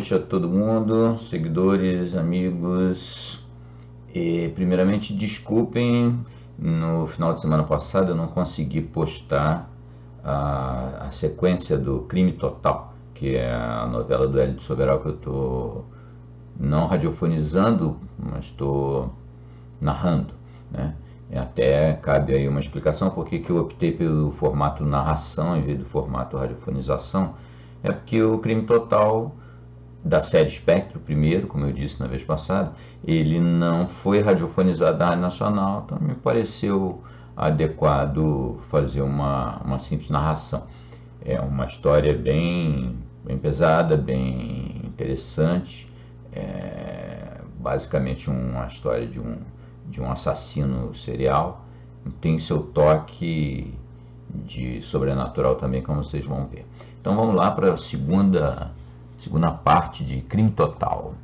noite a todo mundo, seguidores, amigos. Primeiramente, desculpem, no final de semana passada eu não consegui postar a sequência do Crime Total, que é a novela do Hélio de Soberal que eu estou não radiofonizando, mas estou narrando, né? Até cabe aí uma explicação porque que eu optei pelo formato narração em vez do formato radiofonização. É porque o Crime Total da série Espectro, primeiro, como eu disse na vez passada, ele não foi radiofonizado na Rádio Nacional, então me pareceu adequado fazer uma simples narração. É uma história bem pesada, bem interessante, basicamente uma história de um assassino serial, tem seu toque de sobrenatural também, como vocês vão ver. Então vamos lá para a segunda parte de Crime Total.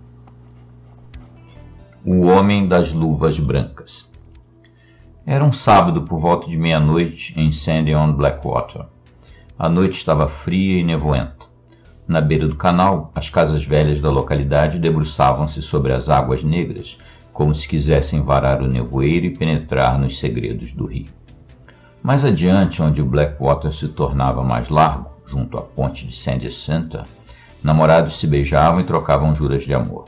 O Homem das Luvas Brancas. Era um sábado por volta de meia-noite em Sandy-on-Blackwater. A noite estava fria e nevoenta. Na beira do canal, as casas velhas da localidade debruçavam-se sobre as águas negras, como se quisessem varar o nevoeiro e penetrar nos segredos do rio. Mais adiante, onde o Blackwater se tornava mais largo, junto à ponte de Sandy Center, namorados se beijavam e trocavam juras de amor.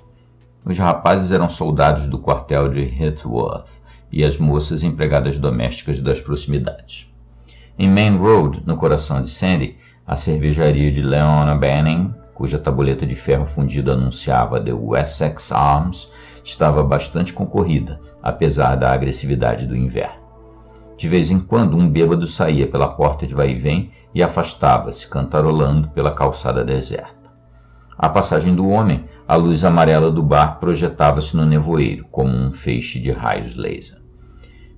Os rapazes eram soldados do quartel de Heathworth e as moças empregadas domésticas das proximidades. Em Main Road, no coração de Sandy, a cervejaria de Leona Banning, cuja tabuleta de ferro fundido anunciava The Wessex Arms, estava bastante concorrida, apesar da agressividade do inverno. De vez em quando, um bêbado saía pela porta de vai-e-vem e afastava-se, cantarolando pela calçada deserta. À passagem do homem, a luz amarela do bar projetava-se no nevoeiro, como um feixe de raios laser.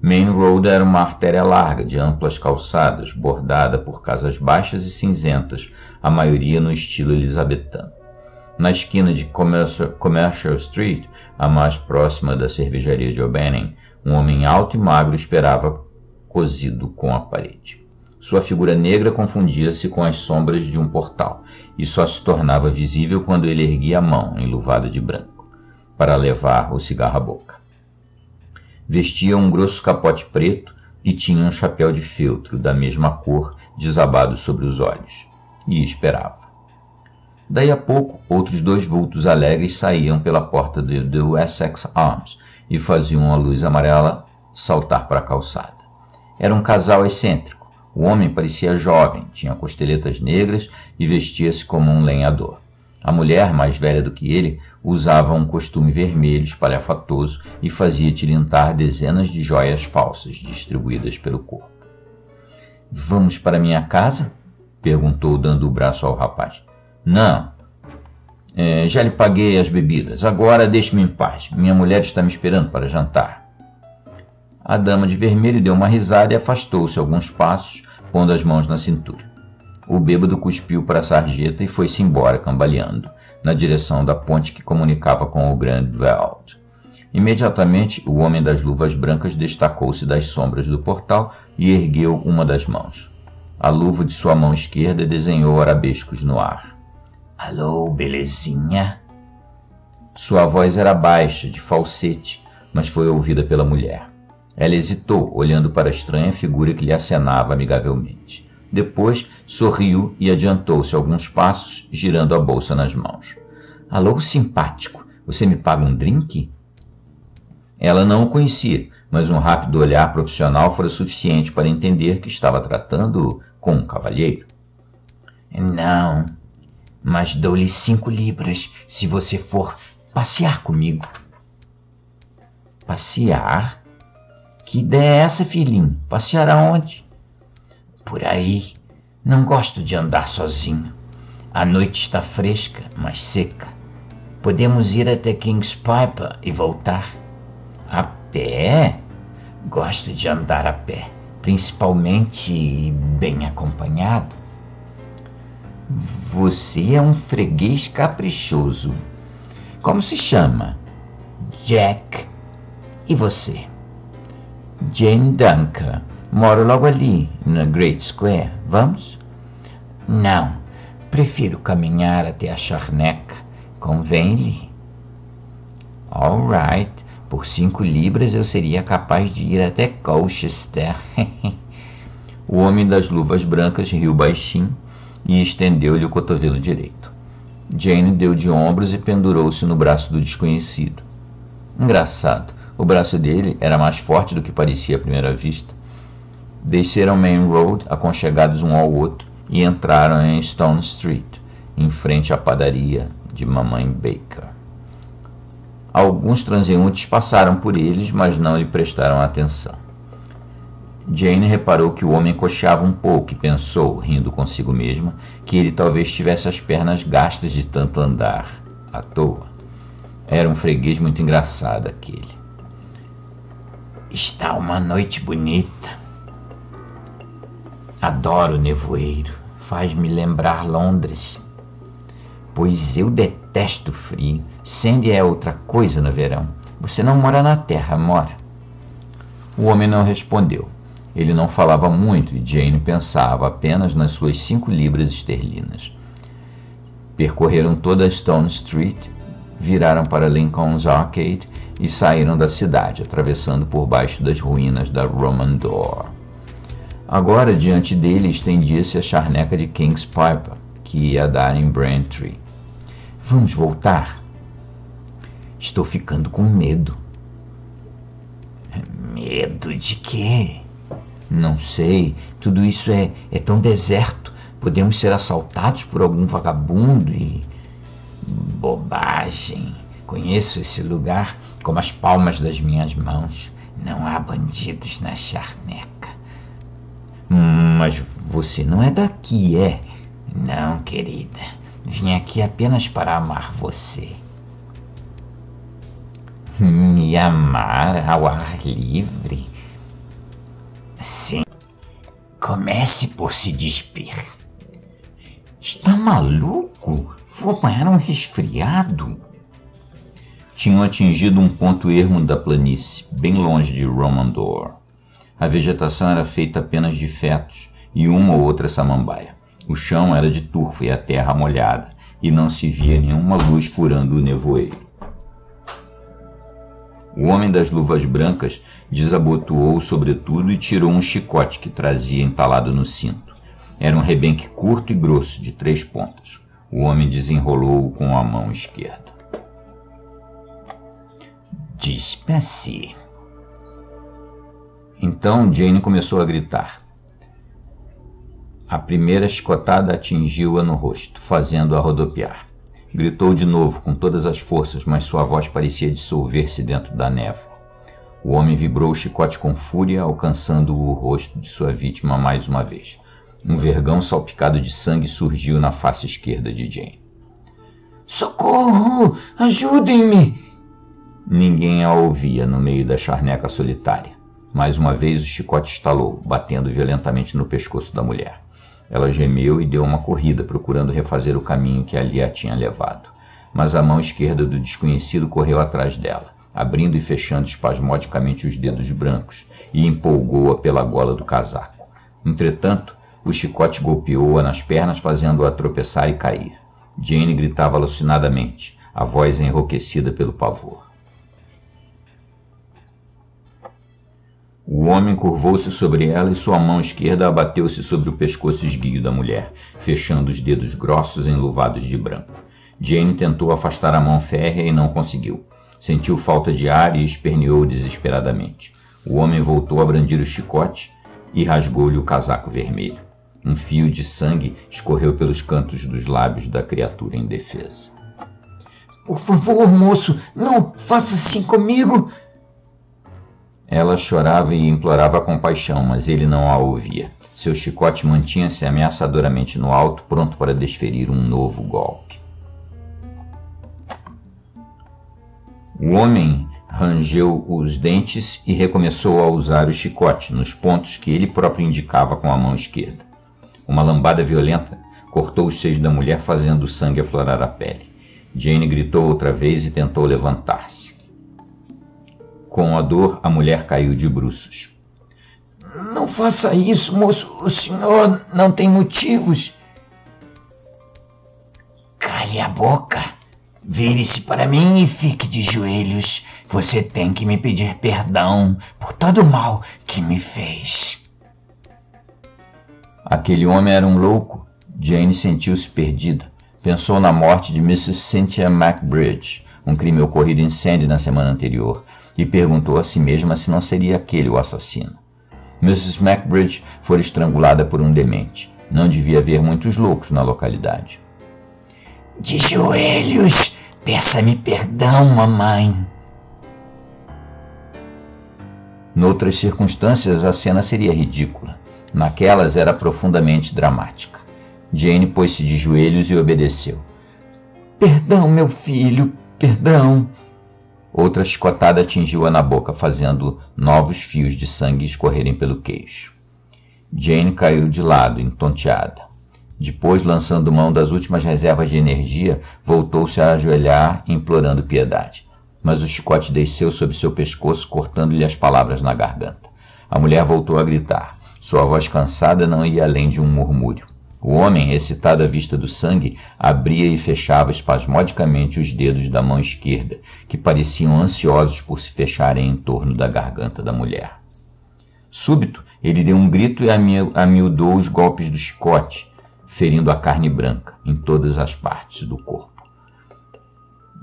Main Road era uma artéria larga, de amplas calçadas, bordada por casas baixas e cinzentas, a maioria no estilo elisabetano. Na esquina de Commercial Street, a mais próxima da cervejaria de O'Bannon, um homem alto e magro esperava cosido com a parede. Sua figura negra confundia-se com as sombras de um portal e só se tornava visível quando ele erguia a mão, enluvada de branco, para levar o cigarro à boca. Vestia um grosso capote preto e tinha um chapéu de feltro da mesma cor desabado sobre os olhos. E esperava. Daí a pouco, outros dois vultos alegres saíam pela porta de The Wessex Arms e faziam a luz amarela saltar para a calçada. Era um casal excêntrico. O homem parecia jovem, tinha costeletas negras e vestia-se como um lenhador. A mulher, mais velha do que ele, usava um costume vermelho espalhafatoso e fazia tilintar dezenas de joias falsas distribuídas pelo corpo. "Vamos para minha casa?" perguntou, dando o braço ao rapaz. "Não. Já lhe paguei as bebidas. Agora deixe-me em paz. Minha mulher está me esperando para jantar." A dama de vermelho deu uma risada e afastou-se alguns passos, pondo as mãos na cintura. O bêbado cuspiu para a sarjeta e foi-se embora, cambaleando, na direção da ponte que comunicava com o Grand Veld. Imediatamente, o homem das luvas brancas destacou-se das sombras do portal e ergueu uma das mãos. A luva de sua mão esquerda desenhou arabescos no ar. "Alô, belezinha?" Sua voz era baixa, de falsete, mas foi ouvida pela mulher. Ela hesitou, olhando para a estranha figura que lhe acenava amigavelmente. Depois, sorriu e adiantou-se alguns passos, girando a bolsa nas mãos. "Alô, simpático, você me paga um drink?" Ela não o conhecia, mas um rápido olhar profissional fora suficiente para entender que estava tratando com um cavalheiro. "Não, mas dou-lhe 5 libras se você for passear comigo." "Passear? Que ideia é essa, filhinho? Passear aonde?" "Por aí. Não gosto de andar sozinho. A noite está fresca, mas seca. Podemos ir até King's Piper e voltar." "A pé? Gosto de andar a pé, principalmente bem acompanhado." "Você é um freguês caprichoso. Como se chama?" "Jack. E você?" "Jane Duncan. Moro logo ali, na Great Square. Vamos?" "Não. Prefiro caminhar até a charneca, Convém-lhe. All right. Por 5 libras eu seria capaz de ir até Colchester. O homem das luvas brancas riu baixinho e estendeu-lhe o cotovelo direito. Jane deu de ombros e pendurou-se no braço do desconhecido. Engraçado, o braço dele era mais forte do que parecia à primeira vista. Desceram Main Road, aconchegados um ao outro, e entraram em Stone Street, em frente à padaria de Mamãe Baker. Alguns transeuntes passaram por eles, mas não lhe prestaram atenção. Jane reparou que o homem coxeava um pouco e pensou, rindo consigo mesma, que ele talvez tivesse as pernas gastas de tanto andar à toa. Era um freguês muito engraçado aquele. Está uma noite bonita. Adoro o nevoeiro. Faz-me lembrar Londres. Pois eu detesto frio. Sandy é outra coisa no verão. Você não mora na terra, mora? O homem não respondeu. Ele não falava muito e Jane pensava apenas nas suas 5 libras esterlinas. Percorreram toda a Stone Street, viraram para Lincoln's Arcade e saíram da cidade, atravessando por baixo das ruínas da Roman Door. Agora, diante dele, estendia-se a charneca de King's Piper, que ia dar em Braintree. Vamos voltar? Estou ficando com medo. Medo de quê? Não sei. Tudo isso é tão deserto. Podemos ser assaltados por algum vagabundo e... Bobagem. Conheço esse lugar como as palmas das minhas mãos. Não há bandidos na charneca. Mas você não é daqui, é? Não, querida. Vim aqui apenas para amar você. Me amar ao ar livre? Sim. Comece por se despir. Está maluco? Vou apanhar um resfriado. Tinham atingido um ponto ermo da planície, bem longe de Roman Door. A vegetação era feita apenas de fetos e uma ou outra samambaia. O chão era de turfa e a terra molhada, e não se via nenhuma luz furando o nevoeiro. O homem das luvas brancas desabotoou o sobretudo e tirou um chicote que trazia entalado no cinto. Era um rebenque curto e grosso, de 3 pontas. O homem desenrolou-o com a mão esquerda. Dispe-se. Então Jane começou a gritar. A primeira chicotada atingiu-a no rosto, fazendo-a rodopiar. Gritou de novo, com todas as forças, mas sua voz parecia dissolver-se dentro da névoa. O homem vibrou o chicote com fúria, alcançando o rosto de sua vítima mais uma vez. Um vergão salpicado de sangue surgiu na face esquerda de Jane. Socorro! Ajudem-me! Ninguém a ouvia no meio da charneca solitária. Mais uma vez o chicote estalou, batendo violentamente no pescoço da mulher. Ela gemeu e deu uma corrida, procurando refazer o caminho que ali a tinha levado. Mas a mão esquerda do desconhecido correu atrás dela, abrindo e fechando espasmodicamente os dedos brancos, e empolgou-a pela gola do casaco. Entretanto, o chicote golpeou-a nas pernas, fazendo-a tropeçar e cair. Jane gritava alucinadamente, a voz enrouquecida pelo pavor. O homem curvou-se sobre ela e sua mão esquerda abateu-se sobre o pescoço esguio da mulher, fechando os dedos grossos enluvados de branco. Jane tentou afastar a mão férrea e não conseguiu. Sentiu falta de ar e esperneou desesperadamente. O homem voltou a brandir o chicote e rasgou-lhe o casaco vermelho. Um fio de sangue escorreu pelos cantos dos lábios da criatura indefesa. Por favor, moço, não faça assim comigo! Ela chorava e implorava compaixão, mas ele não a ouvia. Seu chicote mantinha-se ameaçadoramente no alto, pronto para desferir um novo golpe. O homem rangeu os dentes e recomeçou a usar o chicote nos pontos que ele próprio indicava com a mão esquerda. Uma lambada violenta cortou os seios da mulher, fazendo o sangue aflorar a pele. Jane gritou outra vez e tentou levantar-se. Com a dor, a mulher caiu de bruços. Não faça isso, moço. O senhor não tem motivos. Cale a boca. Vire-se para mim e fique de joelhos. Você tem que me pedir perdão por todo o mal que me fez. Aquele homem era um louco. Jane sentiu-se perdida. Pensou na morte de Mrs. Cynthia MacBridge, um crime ocorrido em Sandy na semana anterior, e perguntou a si mesma se não seria aquele o assassino. Mrs. MacBridge fora estrangulada por um demente. Não devia haver muitos loucos na localidade. De joelhos, peça-me perdão, mamãe. Noutras circunstâncias, a cena seria ridícula. Naquelas, era profundamente dramática. Jane pôs-se de joelhos e obedeceu. Perdão, meu filho, perdão. Outra chicotada atingiu-a na boca, fazendo novos fios de sangue escorrerem pelo queixo. Jane caiu de lado, entonteada. Depois, lançando mão das últimas reservas de energia, voltou-se a ajoelhar, implorando piedade. Mas o chicote desceu sobre seu pescoço, cortando-lhe as palavras na garganta. A mulher voltou a gritar. Sua voz cansada não ia além de um murmúrio. O homem, excitado à vista do sangue, abria e fechava espasmodicamente os dedos da mão esquerda, que pareciam ansiosos por se fecharem em torno da garganta da mulher. Súbito, ele deu um grito e amiudou os golpes do chicote, ferindo a carne branca em todas as partes do corpo.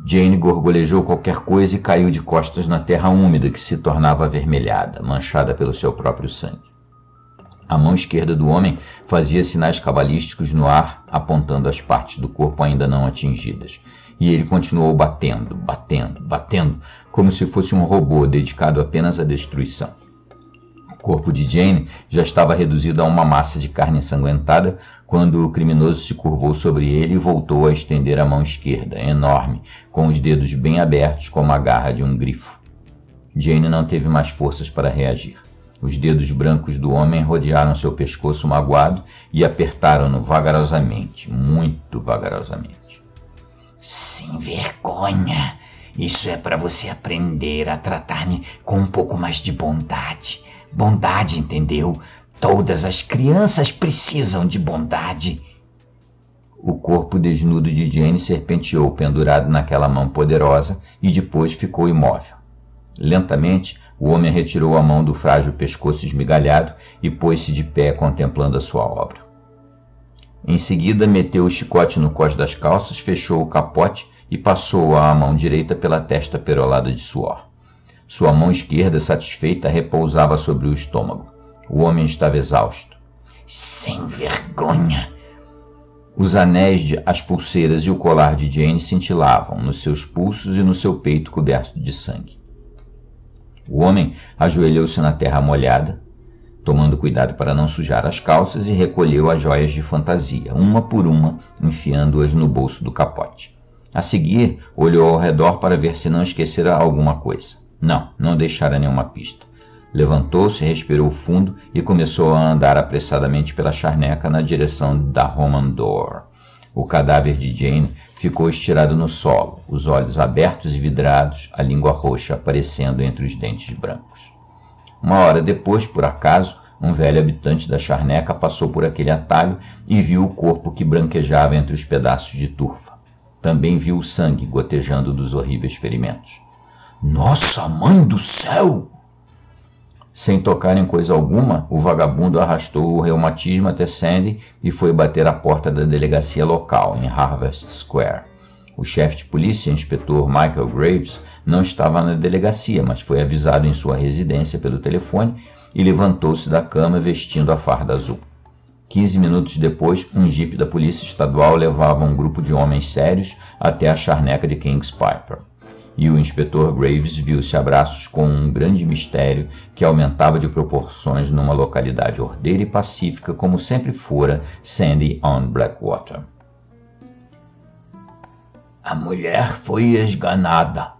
Jane gorgolejou qualquer coisa e caiu de costas na terra úmida que se tornava avermelhada, manchada pelo seu próprio sangue. A mão esquerda do homem fazia sinais cabalísticos no ar, apontando as partes do corpo ainda não atingidas. E ele continuou batendo, batendo, batendo, como se fosse um robô dedicado apenas à destruição. O corpo de Jane já estava reduzido a uma massa de carne ensanguentada quando o criminoso se curvou sobre ele e voltou a estender a mão esquerda, enorme, com os dedos bem abertos como a garra de um grifo. Jane não teve mais forças para reagir. Os dedos brancos do homem rodearam seu pescoço magoado e apertaram-no vagarosamente, muito vagarosamente. Sem vergonha! Isso é para você aprender a tratar-me com um pouco mais de bondade. Bondade, entendeu? Todas as crianças precisam de bondade. O corpo desnudo de Jane serpenteou pendurado naquela mão poderosa e depois ficou imóvel. Lentamente, o homem retirou a mão do frágil pescoço esmigalhado e pôs-se de pé contemplando a sua obra. Em seguida, meteu o chicote no cós das calças, fechou o capote e passou a mão direita pela testa perolada de suor. Sua mão esquerda, satisfeita, repousava sobre o estômago. O homem estava exausto. Sem vergonha! Os anéis, as pulseiras e o colar de Jane cintilavam nos seus pulsos e no seu peito coberto de sangue. O homem ajoelhou-se na terra molhada, tomando cuidado para não sujar as calças, e recolheu as joias de fantasia, uma por uma, enfiando-as no bolso do capote. A seguir, olhou ao redor para ver se não esquecera alguma coisa. Não deixara nenhuma pista. Levantou-se, respirou fundo e começou a andar apressadamente pela charneca na direção da Roman Door. O cadáver de Jane ficou estirado no solo, os olhos abertos e vidrados, a língua roxa aparecendo entre os dentes brancos. Uma hora depois, por acaso, um velho habitante da charneca passou por aquele atalho e viu o corpo que branquejava entre os pedaços de turfa. Também viu o sangue gotejando dos horríveis ferimentos. Nossa, mãe do céu! Sem tocar em coisa alguma, o vagabundo arrastou o reumatismo até Sandy e foi bater à porta da delegacia local, em Harvest Square. O chefe de polícia, inspetor Michael Graves, não estava na delegacia, mas foi avisado em sua residência pelo telefone e levantou-se da cama vestindo a farda azul. 15 minutos depois, um jipe da polícia estadual levava um grupo de homens sérios até a charneca de Kings Piper. E o inspetor Graves viu-se a braços com um grande mistério que aumentava de proporções numa localidade ordeira e pacífica como sempre fora Sandy on Blackwater. A mulher foi esganada,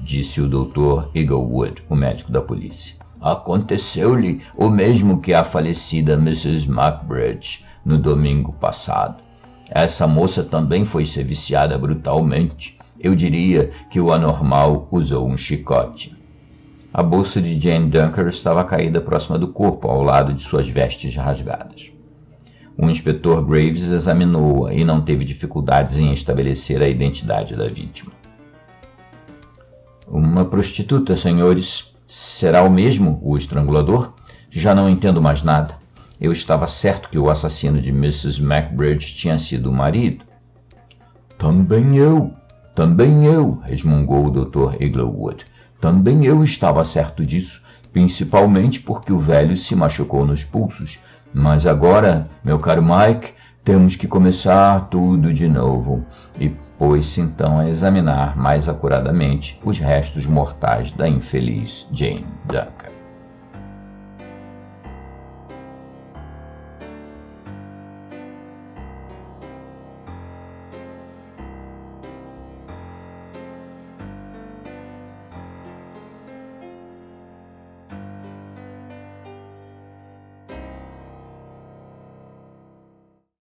disse o Dr. Eaglewood, o médico da polícia. Aconteceu-lhe o mesmo que a falecida Mrs. MacBridge no domingo passado. Essa moça também foi serviciada brutalmente. Eu diria que o anormal usou um chicote. A bolsa de Jane Dunker estava caída próxima do corpo, ao lado de suas vestes rasgadas. O inspetor Graves examinou-a e não teve dificuldades em estabelecer a identidade da vítima. Uma prostituta, senhores. Será o mesmo, o estrangulador? Já não entendo mais nada. Eu estava certo que o assassino de Mrs. Macbridge tinha sido o marido. Também eu, resmungou o Dr. Inglewood. Também eu estava certo disso, principalmente porque o velho se machucou nos pulsos. Mas agora, meu caro Mike, temos que começar tudo de novo. E pôs-se então a examinar mais acuradamente os restos mortais da infeliz Jane Duncan.